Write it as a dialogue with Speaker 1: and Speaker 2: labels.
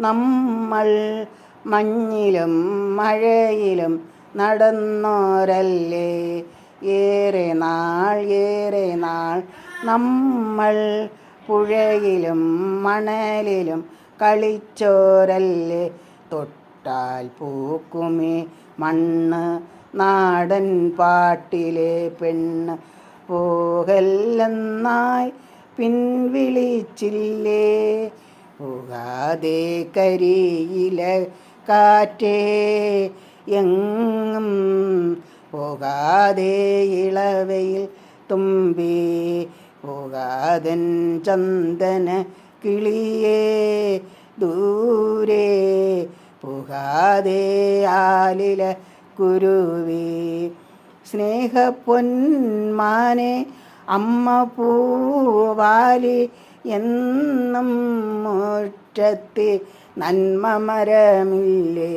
Speaker 1: നമ്മൾ മഞ്ഞിലും മഴയിലും നടന്നോരല്ലേ, ഏറെ നാൾ നമ്മൾ പുഴയിലും മണലിലും കളിച്ചോരല്ലേ. തൊട്ടാൽ പൂക്കുമേ മണ്ണ് നാടൻ പാട്ടിലെ പെണ്ണ്, പോകല്ലെന്നായി പിൻവിളിച്ചില്ലേ. പോകാതെ കരിയില കാറ്റേ എങ്ങും, പോകാതെ ഇളവയിൽ തുമ്പി, പോകാതൻ ചന്ദന കിളിയേ ദൂരെ, പോകാതെ ആലില കുരുവി. സ്നേഹപ്പൊന്മാനെ അമ്മ പൂവാലി എന്നും മുറ്റത്തെ നന്മ മരമില്ലേ.